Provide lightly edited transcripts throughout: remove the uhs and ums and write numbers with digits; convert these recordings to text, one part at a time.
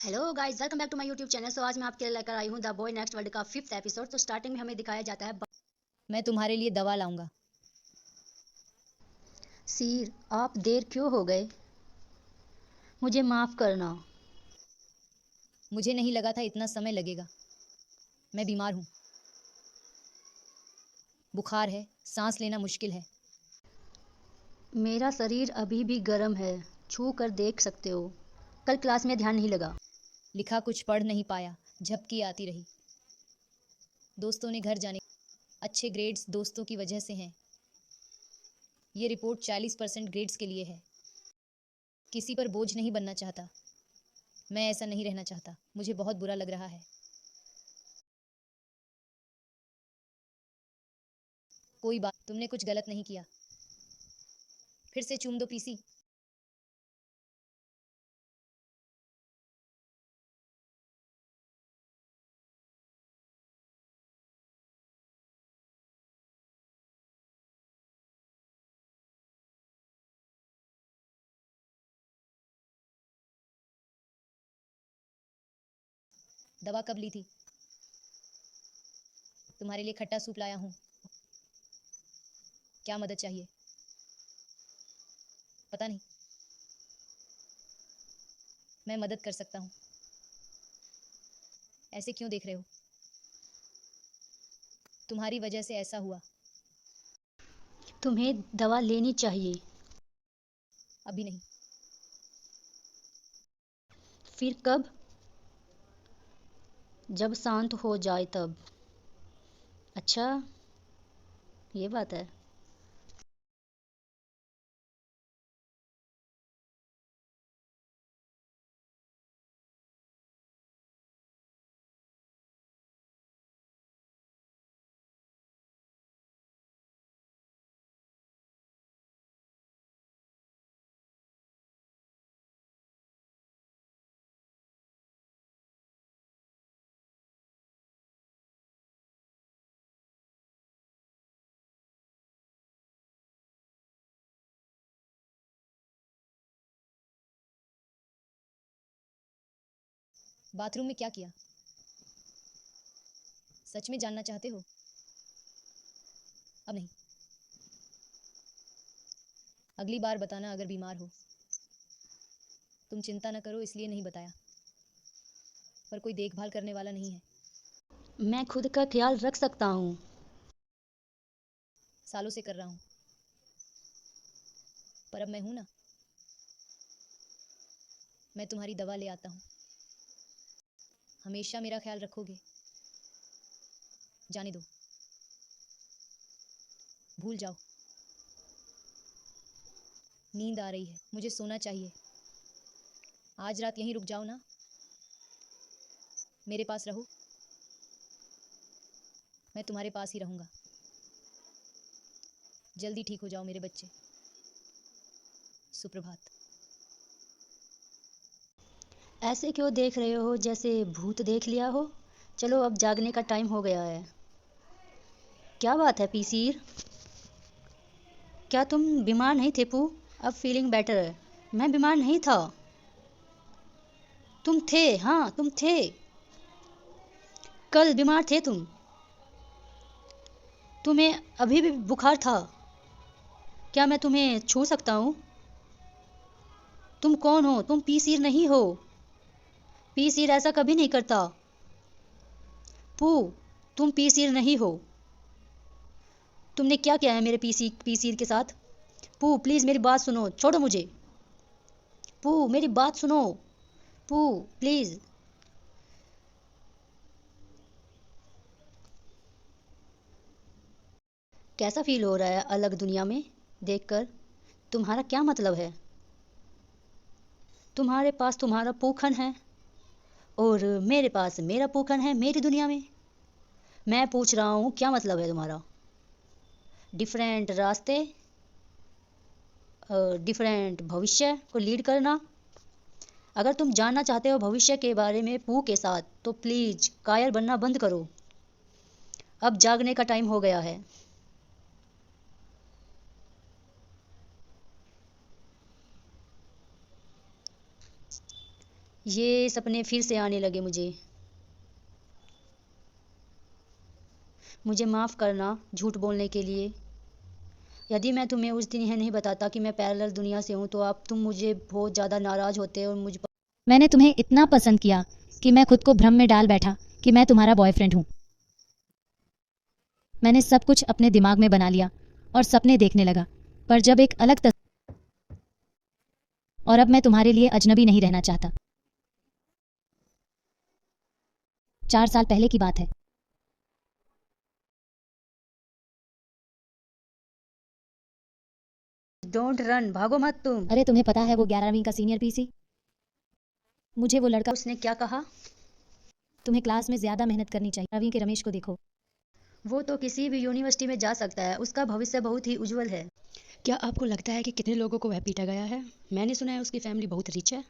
Hello guys, welcome back to my YouTube channel. आज मैं आपके लिए लेकर आई हूँ द बॉय नेक्स्ट वर्ल्ड का 5th एपिसोड। तो स्टार्टिंग में हमें दिखाया जाता है मैं तुम्हारे लिए दवा लाऊंगा। सीर, आप देर क्यों हो गए? मुझे माफ़ करना। मुझे नहीं लगा था इतना समय लगेगा। मैं बीमार हूँ, बुखार है, सांस लेना मुश्किल है। मेरा शरीर अभी भी गर्म है, छू कर देख सकते हो। कल क्लास में ध्यान नहीं लगा। लिखा कुछ पढ़ नहीं पाया, झपकी आती रही। दोस्तों ने घर जाने, अच्छे ग्रेड्स दोस्तों की वजह से हैं। ये रिपोर्ट 40% ग्रेड्स के लिए है। किसी पर बोझ नहीं बनना चाहता। मैं ऐसा नहीं रहना चाहता। मुझे बहुत बुरा लग रहा है। कोई बात, तुमने कुछ गलत नहीं किया। फिर से चूम दो पीसी। दवा कब ली थी? तुम्हारे लिए खट्टा सूप लाया हूँ। क्या मदद चाहिए? पता नहीं। मैं मदद कर सकता हूँ। ऐसे क्यों देख रहे हो? तुम्हारी वजह से ऐसा हुआ। तुम्हें दवा लेनी चाहिए। अभी नहीं। फिर कब? जब शांत हो जाए तब। अच्छा, ये बात है। बाथरूम में क्या किया? सच में जानना चाहते हो? अब नहीं। अगली बार बताना अगर बीमार हो। तुम चिंता न करो इसलिए नहीं बताया, पर कोई देखभाल करने वाला नहीं है। मैं खुद का ख्याल रख सकता हूँ। सालों से कर रहा हूँ, पर अब मैं हूं ना। मैं तुम्हारी दवा ले आता हूँ। हमेशा मेरा ख्याल रखोगे? जाने दो, भूल जाओ। नींद आ रही है, मुझे सोना चाहिए। आज रात यहीं रुक जाओ ना। मेरे पास रहो। मैं तुम्हारे पास ही रहूंगा। जल्दी ठीक हो जाओ मेरे बच्चे। सुप्रभात। ऐसे क्यों देख रहे हो जैसे भूत देख लिया हो? चलो, अब जागने का टाइम हो गया है। क्या बात है पीसीर? क्या तुम बीमार नहीं थे पू? अब फीलिंग बेटर है। मैं बीमार नहीं था। तुम थे, हाँ तुम थे। कल बीमार थे तुम। तुम्हें अभी भी बुखार था। क्या मैं तुम्हें छू सकता हूँ? तुम कौन हो? तुम पीसीर नहीं हो। पीसीर ऐसा कभी नहीं करता। पू, तुम पीसीर नहीं हो। तुमने क्या किया है मेरे पीसीर के साथ? पू प्लीज मेरी बात सुनो, छोड़ो मुझे। पू मेरी बात सुनो। पू प्लीज। कैसा फील हो रहा है अलग दुनिया में देखकर? तुम्हारा क्या मतलब है? तुम्हारे पास तुम्हारा पूखन है और मेरे पास मेरा पूखन है मेरी दुनिया में। मैं पूछ रहा हूँ क्या मतलब है तुम्हारा? डिफरेंट रास्ते, डिफरेंट भविष्य को लीड करना। अगर तुम जानना चाहते हो भविष्य के बारे में पू के साथ तो प्लीज कायर बनना बंद करो। अब जागने का टाइम हो गया है। ये सपने फिर से आने लगे मुझे। मुझे माफ़ करना झूठ बोलने के लिए। यदि मैं तुम्हें उस दिन यह नहीं बताता कि मैं पैरेलल दुनिया से हूँ तो आप तुम मुझे बहुत ज़्यादा नाराज़ होते और मुझ पर। मैंने तुम्हें इतना पसंद किया कि मैं खुद को भ्रम में डाल बैठा कि मैं तुम्हारा बॉयफ्रेंड हूँ। मैंने सब कुछ अपने दिमाग में बना लिया और सपने देखने लगा। पर जब एक अलग और अब मैं तुम्हारे लिए अजनबी नहीं रहना चाहता। 4 साल पहले की बात है। डोंट रन, भागो मत तुम। अरे तुम्हें पता है वो 11वीं का सीनियर पीसी? मुझे वो लड़का। उसने क्या कहा? तुम्हें क्लास में ज्यादा मेहनत करनी चाहिए। 11वीं के रमेश को देखो। वो तो किसी भी यूनिवर्सिटी में जा सकता है, उसका भविष्य बहुत ही उज्जवल है। क्या आपको लगता है कि कितने लोगों को वह पीटा गया है? मैंने सुना है उसकी फैमिली बहुत रिच है।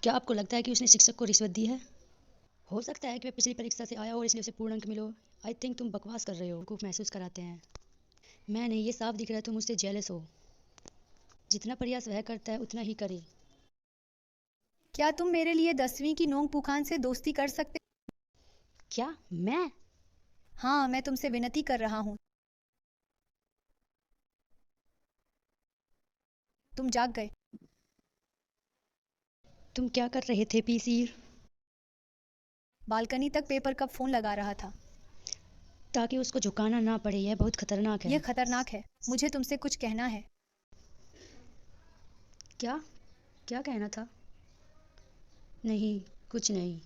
क्या आपको लगता है कि उसने शिक्षक को रिश्वत दी है? हो सकता है कि वह पिछली परीक्षा से आया और इसलिए उसे पूर्ण अंक मिलो। आई थिंक तुम बकवास कर रहे हो, खूब महसूस कराते हैं। मैं नहीं, ये साफ दिख रहा है तुम मुझसे जेलस हो। जितना प्रयास वह करता है उतना ही करे। क्या तुम मेरे लिए 10वीं की नोंग पुखान से दोस्ती कर सकते? क्या मैं? हाँ, मैं तुमसे विनती कर रहा हूँ। तुम जाग गए। तुम क्या कर रहे थे पीसीर? बालकनी तक पेपर कप फोन लगा रहा था। ताकि उसको झुकाना ना पड़े, यह बहुत खतरनाक है। यह खतरनाक है। मुझे तुमसे कुछ कहना है। क्या? क्या कहना था? नहीं, कुछ नहीं।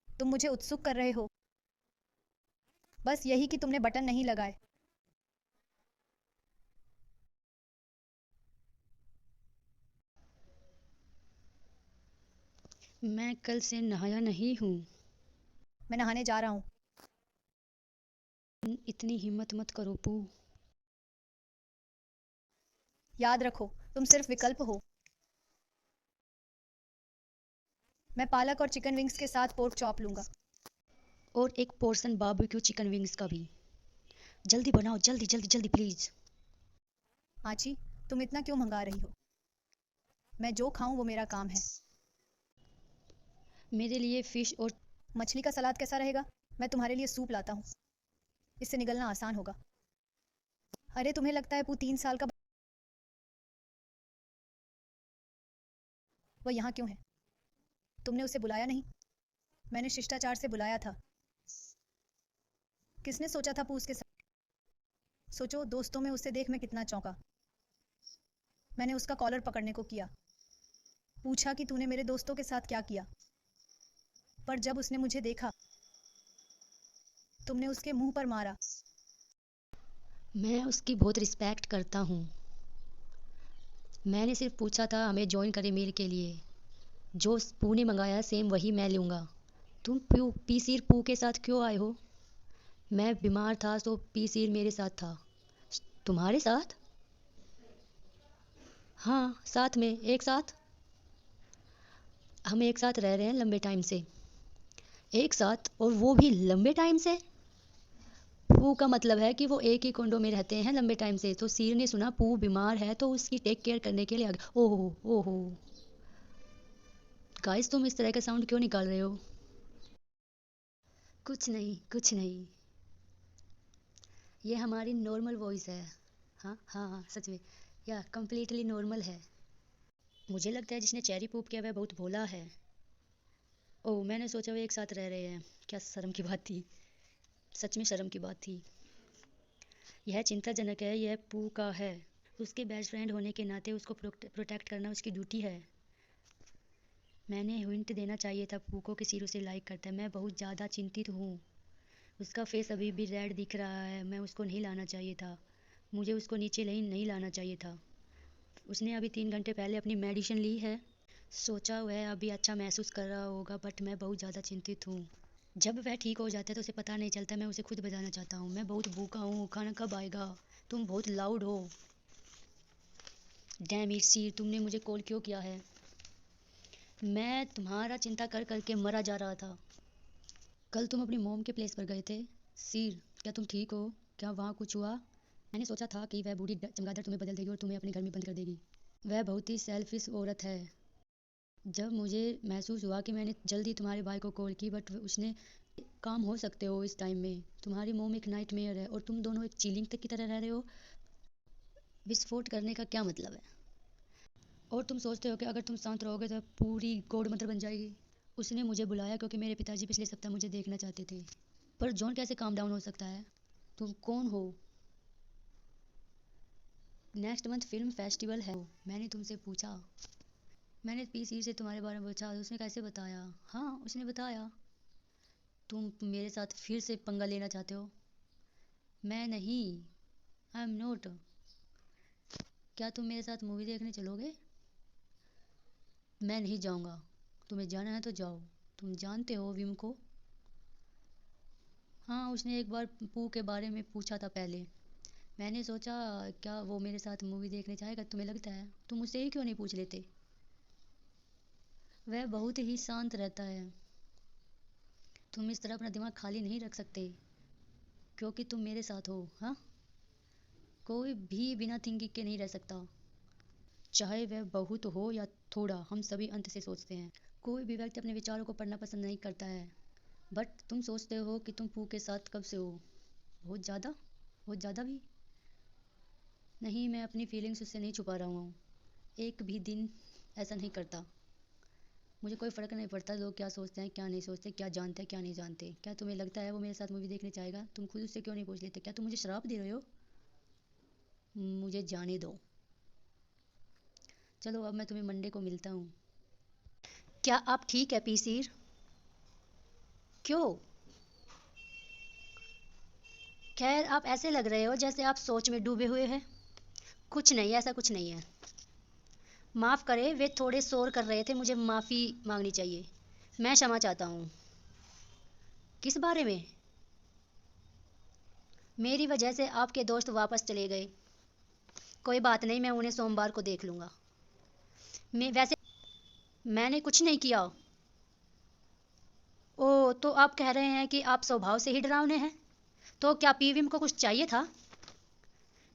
तुम मुझे उत्सुक कर रहे हो। बस यही कि तुमने बटन नहीं लगाए। मैं कल से नहाया नहीं हूँ। मैं नहाने जा रहा हूँ। इतनी हिम्मत मत करो पू। याद रखो, तुम सिर्फ विकल्प हो। मैं पालक और चिकन विंग्स के साथ पोर्क चॉप लूंगा। और एक पोर्शन बारबेक्यू चिकन विंग्स का भी। जल्दी बनाओ, जल्दी जल्दी जल्दी प्लीज। आची, तुम इतना क्यों मंगा रही हो? मैं जो खाऊं वो मेरा काम है। मेरे लिए फिश और। मछली का सलाद कैसा रहेगा? मैं तुम्हारे लिए सूप लाता हूँ। इससे निगलना आसान होगा। अरे तुम्हें लगता है पू 3 साल का? वह यहाँ क्यों है? तुमने उसे बुलाया नहीं? मैंने शिष्टाचार से बुलाया था। किसने सोचा था पू उसके साथ? सोचो, दोस्तों में उसे देख मैं कितना चौंका। मैंने उसका कॉलर पकड़ने को किया, पूछा कि तूने मेरे दोस्तों के साथ क्या किया। पर जब उसने मुझे देखा, तुमने उसके मुंह पर मारा। मैं उसकी बहुत रिस्पेक्ट करता हूँ। मैंने सिर्फ पूछा था हमें ज्वाइन करें मील के लिए। जो पू ने मंगाया सेम वही मैं लूँगा। तुम पीसीर पू के साथ क्यों आए हो? मैं बीमार था तो पीसीर मेरे साथ था। तुम्हारे साथ? हाँ, साथ में, एक साथ। हम एक साथ रह रहे हैं लंबे टाइम से। एक साथ, और वो भी लंबे टाइम से। पू का मतलब है कि वो एक ही कोंडो में रहते हैं लंबे टाइम से। तो सीर ने सुना पू बीमार है तो उसकी टेक केयर करने के लिए आ गए। ओहो ओहो। गाइस, तुम इस तरह का साउंड क्यों निकाल रहे हो? कुछ नहीं, कुछ नहीं। ये हमारी नॉर्मल वॉइस है। हाँ हाँ हाँ, सच में। या कम्प्लीटली नॉर्मल है। मुझे लगता है जिसने चेरी पोप किया वह बहुत भोला है। ओह, मैंने सोचा वे एक साथ रह रहे हैं। क्या शर्म की बात थी। सच में शर्म की बात थी। यह चिंताजनक है, यह पू का है। उसके बेस्ट फ्रेंड होने के नाते उसको प्रोटेक्ट करना उसकी ड्यूटी है। मैंने हिंट देना चाहिए था पू को कि सिर उसे लाइक करता है। मैं बहुत ज़्यादा चिंतित हूँ। उसका फेस अभी भी रेड दिख रहा है। मैं उसको नहीं लाना चाहिए था। मुझे उसको नीचे नहीं लाना चाहिए था। उसने अभी 3 घंटे पहले अपनी मेडिसिन ली है। सोचा वह अभी अच्छा महसूस कर रहा होगा, बट मैं बहुत ज़्यादा चिंतित हूँ। जब वह ठीक हो जाता है तो उसे पता नहीं चलता। मैं उसे खुद बजाना चाहता हूँ। मैं बहुत भूखा हूँ, खाना कब आएगा? तुम बहुत लाउड हो। डैम इट सीर, तुमने मुझे कॉल क्यों किया है? मैं तुम्हारा चिंता कर करके मरा जा रहा था। कल तुम अपनी मोम के प्लेस पर गए थे। सीर, क्या तुम ठीक हो? क्या वहाँ कुछ हुआ? मैंने सोचा था कि वह बूढ़ी चमगादड़ तुम्हें बदल देगी और तुम्हें अपने घर में बंद कर देगी। वह बहुत ही सेल्फिश औरत है। जब मुझे महसूस हुआ कि मैंने जल्दी तुम्हारे भाई को कॉल की, बट उसने काम हो सकते हो इस टाइम में, तुम्हारी मोम एक नाइटमेयर है और तुम दोनों एक चीलिंग तक की तरह रह रहे हो। विस्फोट करने का क्या मतलब है? और तुम सोचते हो कि अगर तुम शांत रहोगे तो पूरी गॉड मदर बन जाएगी। उसने मुझे बुलाया क्योंकि मेरे पिताजी पिछले सप्ताह मुझे देखना चाहते थे। पर जॉन कैसे काम डाउन हो सकता है? तुम कौन हो? नेक्स्ट मंथ फिल्म फेस्टिवल है, मैंने तुमसे पूछा। मैंने पीसी से तुम्हारे बारे में पूछा, उसने कैसे बताया? हाँ, उसने बताया। तुम मेरे साथ फिर से पंगा लेना चाहते हो? मैं नहीं, आई एम नॉट। क्या तुम मेरे साथ मूवी देखने चलोगे? मैं नहीं जाऊंगा। तुम्हें जाना है तो जाओ। तुम जानते हो विम को? हाँ, उसने एक बार पू के बारे में पूछा था पहले। मैंने सोचा क्या वो मेरे साथ मूवी देखने जाएगा, तुम्हें लगता है? तुम उससे ही क्यों नहीं पूछ लेते? वह बहुत ही शांत रहता है। तुम इस तरह अपना दिमाग खाली नहीं रख सकते क्योंकि तुम मेरे साथ हो। हाँ, कोई भी बिना थिंकिंग के नहीं रह सकता, चाहे वह बहुत हो या थोड़ा। हम सभी अंत से सोचते हैं। कोई भी व्यक्ति अपने विचारों को पढ़ना पसंद नहीं करता है। बट तुम सोचते हो कि तुम पू के साथ कब से हो? बहुत ज़्यादा, बहुत ज़्यादा भी नहीं। मैं अपनी फीलिंग्स उससे नहीं छुपा रहा हूँ। एक भी दिन ऐसा नहीं करता। मुझे कोई फ़र्क नहीं पड़ता लोग क्या सोचते हैं, क्या नहीं सोचते, क्या जानते हैं, क्या नहीं जानते। क्या तुम्हें लगता है वो मेरे साथ मूवी देखने चाहेगा? तुम खुद उससे क्यों नहीं पूछ लेते? क्या तुम मुझे श्राप दे रहे हो? मुझे जाने दो। चलो, अब मैं तुम्हें मंडे को मिलता हूँ। क्या आप ठीक है पीसीर? क्यों? खैर, आप ऐसे लग रहे हो जैसे आप सोच में डूबे हुए हैं। कुछ नहीं, ऐसा कुछ नहीं है। माफ़ करें, वे थोड़े शोर कर रहे थे, मुझे माफ़ी मांगनी चाहिए। मैं क्षमा चाहता हूँ। किस बारे में? मेरी वजह से आपके दोस्त वापस चले गए। कोई बात नहीं, मैं उन्हें सोमवार को देख लूँगा। मैं वैसे मैंने कुछ नहीं किया। ओह, तो आप कह रहे हैं कि आप स्वभाव से ही डरावने हैं? तो क्या पीवीएम को कुछ चाहिए था?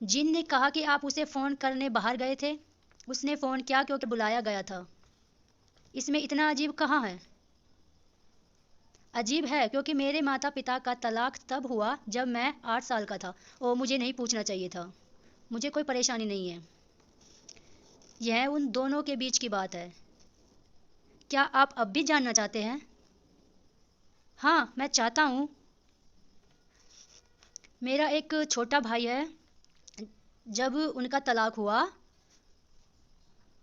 जिन ने कहा कि आप उसे फ़ोन करने बाहर गए थे। उसने फ़ोन किया क्योंकि बुलाया गया था। इसमें इतना अजीब कहाँ है? अजीब है क्योंकि मेरे माता पिता का तलाक तब हुआ जब मैं 8 साल का था। और मुझे नहीं पूछना चाहिए था। मुझे कोई परेशानी नहीं है। यह उन दोनों के बीच की बात है। क्या आप अब भी जानना चाहते हैं? हाँ, मैं चाहता हूँ। मेरा एक छोटा भाई है। जब उनका तलाक हुआ,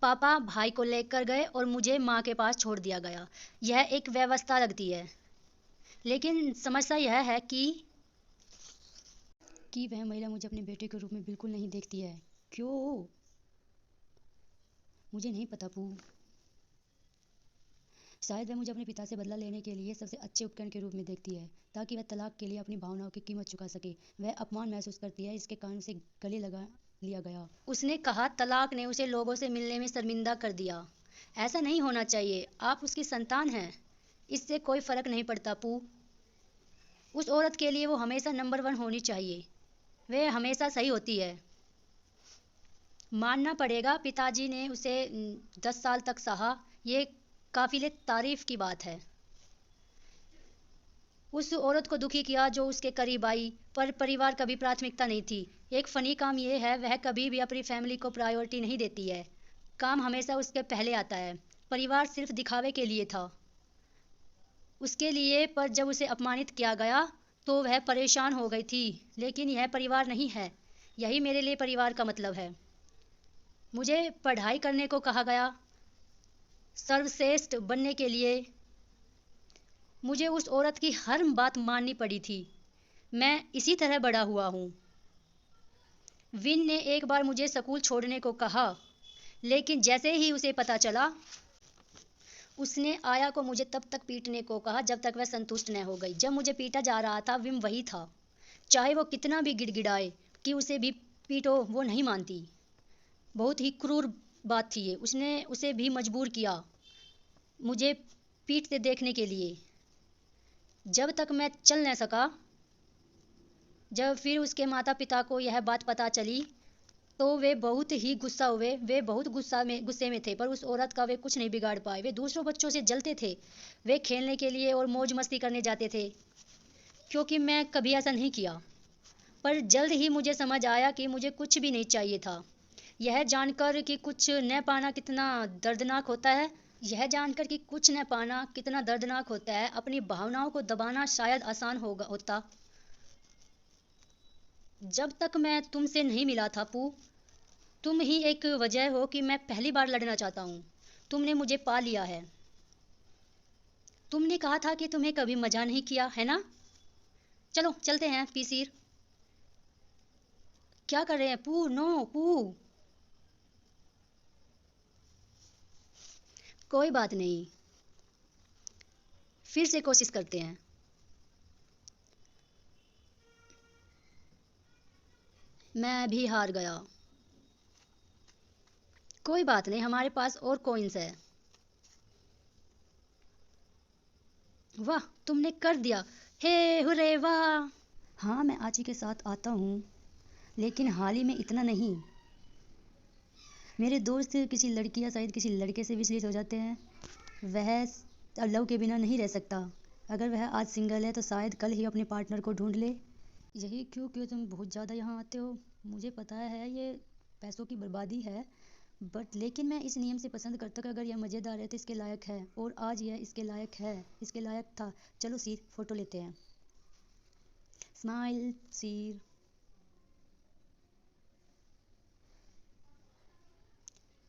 पापा भाई को लेकर गए और मुझे माँ के पास छोड़ दिया गया। यह एक व्यवस्था लगती है। लेकिन समस्या यह है कि वह महिला मुझे अपने बेटे के रूप में बिल्कुल नहीं देखती है। क्यों? मुझे नहीं पता पू। शायद वह मुझे अपने पिता से बदला लेने के लिए सबसे अच्छे उपकरण के रूप में देखती है, ताकि वह तलाक के लिए अपनी भावनाओं की कीमत चुका सके। वह अपमान महसूस करती है, इसके कारण उसे गले लगा लिया गया। उसने कहा तलाक ने उसे लोगों से मिलने में शर्मिंदा कर दिया। ऐसा नहीं होना चाहिए। आप उसकी संतान हैं। इससे कोई फर्क नहीं पड़ता पू। उस औरत के लिए वो हमेशा नंबर 1 होनी चाहिए। वह हमेशा सही होती है। मानना पड़ेगा, पिताजी ने उसे 10 साल तक सहा। ये काबिले तारीफ की बात है। उस औरत को दुखी किया जो उसके करीब आई, पर परिवार कभी प्राथमिकता नहीं थी। एक फ़नी काम यह है, वह कभी भी अपनी फैमिली को प्रायोरिटी नहीं देती है। काम हमेशा उसके पहले आता है। परिवार सिर्फ दिखावे के लिए था उसके लिए, पर जब उसे अपमानित किया गया तो वह परेशान हो गई थी। लेकिन यह परिवार नहीं है। यही मेरे लिए परिवार का मतलब है। मुझे पढ़ाई करने को कहा गया, सर्वश्रेष्ठ बनने के लिए। मुझे उस औरत की हर बात माननी पड़ी थी। मैं इसी तरह बड़ा हुआ हूँ। विन ने एक बार मुझे स्कूल छोड़ने को कहा, लेकिन जैसे ही उसे पता चला, उसने आया को मुझे तब तक पीटने को कहा जब तक वह संतुष्ट न हो गई। जब मुझे पीटा जा रहा था, विम वही था। चाहे वो कितना भी गिड़गिड़ाए कि उसे भी पीटो, वो नहीं मानती। बहुत ही क्रूर बात थी ये। उसने उसे भी मजबूर किया मुझे पीटते देखने के लिए। जब तक मैं चल न सका। जब फिर उसके माता पिता को यह बात पता चली तो वे बहुत ही गुस्सा हुए, वे बहुत गुस्से में थे, पर उस औरत का वे कुछ नहीं बिगाड़ पाए। वे दूसरों बच्चों से जलते थे, वे खेलने के लिए और मौज मस्ती करने जाते थे, क्योंकि मैं कभी ऐसा नहीं किया। पर जल्द ही मुझे समझ आया कि मुझे कुछ भी नहीं चाहिए था। यह जानकर कि कुछ न पाना कितना दर्दनाक होता है, यह जानकर कि कुछ न पाना कितना दर्दनाक होता है, अपनी भावनाओं को दबाना शायद आसान होता। जब तक मैं तुमसे नहीं मिला था पू, तुम ही एक वजह हो कि मैं पहली बार लड़ना चाहता हूँ। तुमने मुझे पा लिया है। तुमने कहा था कि तुम्हें कभी मजा नहीं किया है ना? चलो चलते हैं पीसीर। क्या कर रहे हैं पू? नो पू। कोई बात नहीं, फिर से कोशिश करते हैं। मैं भी हार गया। कोई बात नहीं, हमारे पास और कॉइन्स है। वाह, तुमने कर दिया। हे हुरे वाह। हाँ, मैं आची के साथ आता हूँ, लेकिन हाल ही में इतना नहीं। मेरे दोस्त किसी लड़की या शायद किसी लड़के से विचलित हो जाते हैं। वह लव के बिना नहीं रह सकता। अगर वह आज सिंगल है तो शायद कल ही अपने पार्टनर को ढूंढ ले। यही क्यों तुम बहुत ज़्यादा यहाँ आते हो? मुझे पता है ये पैसों की बर्बादी है, बट लेकिन मैं इस नियम से पसंद करता कि अगर यह मज़ेदार है तो इसके लायक है, और आज यह इसके लायक है, इसके लायक था। चलो सीर, फोटो लेते हैं। स्माइल सीर।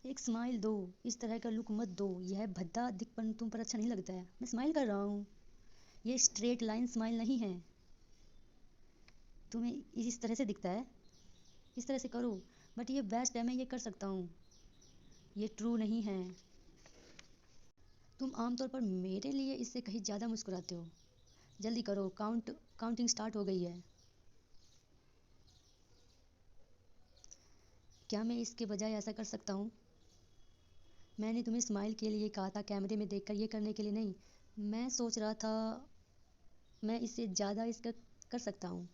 एक स्माइल दो, इस तरह का लुक मत दो, यह भद्दा दिखपन तुम पर अच्छा नहीं लगता है। मैं स्माइल कर रहा हूँ, ये स्ट्रेट लाइन स्माइल नहीं है। तुम्हें इस तरह से दिखता है, इस तरह से करो। बट ये बेस्ट है, मैं ये कर सकता हूँ। ये ट्रू नहीं है। तुम आमतौर पर मेरे लिए इससे कहीं ज़्यादा मुस्कुराते हो। जल्दी करो, काउंटिंग स्टार्ट हो गई है। क्या मैं इसके बजाय ऐसा कर सकता हूँ? मैंने तुम्हें स्माइल के लिए कहा था, कैमरे में देखकर ये करने के लिए नहीं। मैं सोच रहा था मैं इससे ज़्यादा इसका कर सकता हूँ।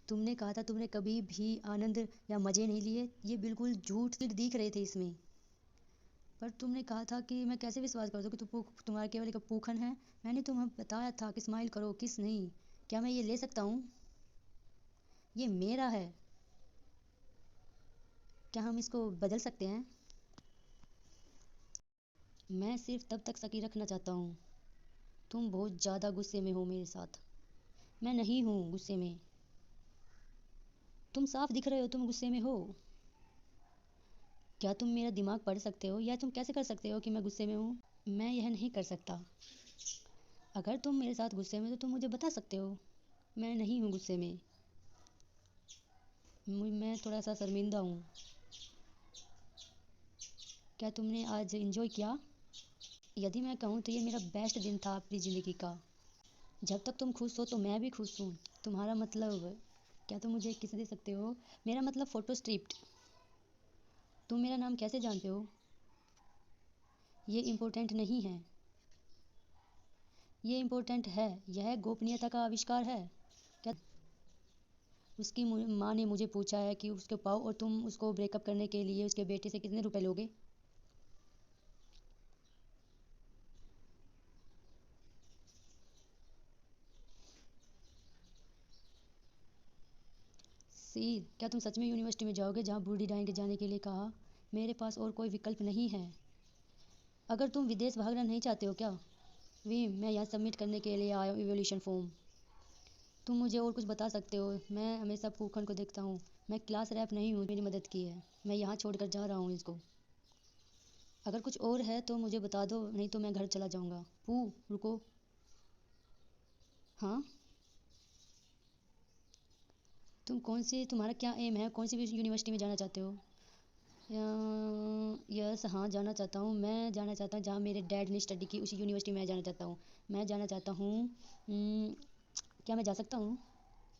तुमने कहा था तुमने कभी भी आनंद या मज़े नहीं लिए। ये बिल्कुल झूठ दिख रहे थे इसमें। पर तुमने कहा था कि मैं कैसे विश्वास कर दूँ कि तुम्हारा केवल एक पूखन है। मैंने तुम्हें बताया था कि स्माइल करो, किस नहीं। क्या मैं ये ले सकता हूँ? ये मेरा है। क्या हम इसको बदल सकते हैं? मैं सिर्फ तब तक सकी रखना चाहता हूँ। तुम बहुत ज़्यादा गुस्से में हो मेरे साथ। मैं नहीं हूँ गुस्से में। तुम साफ दिख रहे हो तुम गुस्से में हो। क्या तुम मेरा दिमाग पढ़ सकते हो, या तुम कैसे कर सकते हो कि मैं गुस्से में हूँ? मैं यह नहीं कर सकता। अगर तुम मेरे साथ गुस्से में तो तुम मुझे बता सकते हो। मैं नहीं हूँ गुस्से में। मैं थोड़ा सा शर्मिंदा हूँ। क्या तुमने आज एंजॉय किया? यदि मैं कहूँ तो ये मेरा बेस्ट दिन था अपनी ज़िंदगी का। जब तक तुम खुश हो तो मैं भी खुश हूँ। तुम्हारा मतलब? क्या तुम मुझे किस दे सकते हो? मेरा मतलब फ़ोटो स्ट्रिप्ड। तुम मेरा नाम कैसे जानते हो? ये इम्पोर्टेंट नहीं है। ये इम्पोर्टेंट है। यह गोपनीयता का आविष्कार है। क्या उसकी माँ ने मुझे पूछा है कि उसके पाओ, और तुम उसको ब्रेकअप करने के लिए उसके बेटे से कितने रुपए लोगे? सी, क्या तुम सच में यूनिवर्सिटी में जाओगे जहाँ बूढ़ी डाइन के जाने के लिए कहा? मेरे पास और कोई विकल्प नहीं है। अगर तुम विदेश भागना नहीं चाहते हो क्या? वी, मैं यहाँ सबमिट करने के लिए आया हूँ इवोल्यूशन फॉर्म। तुम मुझे और कुछ बता सकते हो? मैं हमेशा पूखन को देखता हूँ। मैं क्लास रैप नहीं हूँ, मेरी मदद की है। मैं यहाँ छोड़कर जा रहा हूँ इसको। अगर कुछ और है तो मुझे बता दो, नहीं तो मैं घर चला जाऊँगा। पू, रुको। हाँ, तुम्हारा क्या एम है? कौन सी भी यूनिवर्सिटी में जाना चाहते हो? यस, हाँ जाना चाहता हूँ। मैं जाना चाहता हूँ जहाँ मेरे डैड ने स्टडी की, उसी यूनिवर्सिटी में जाना चाहता हूँ। मैं जाना चाहता हूँ। क्या मैं जा सकता हूँ?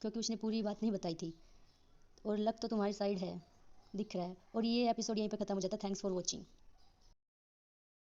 क्योंकि उसने पूरी बात नहीं बताई थी, और लक तो तुम्हारी साइड है, दिख रहा है। और ये एपिसोड यहीं पे ख़त्म हो जाता है। Thanks for watching.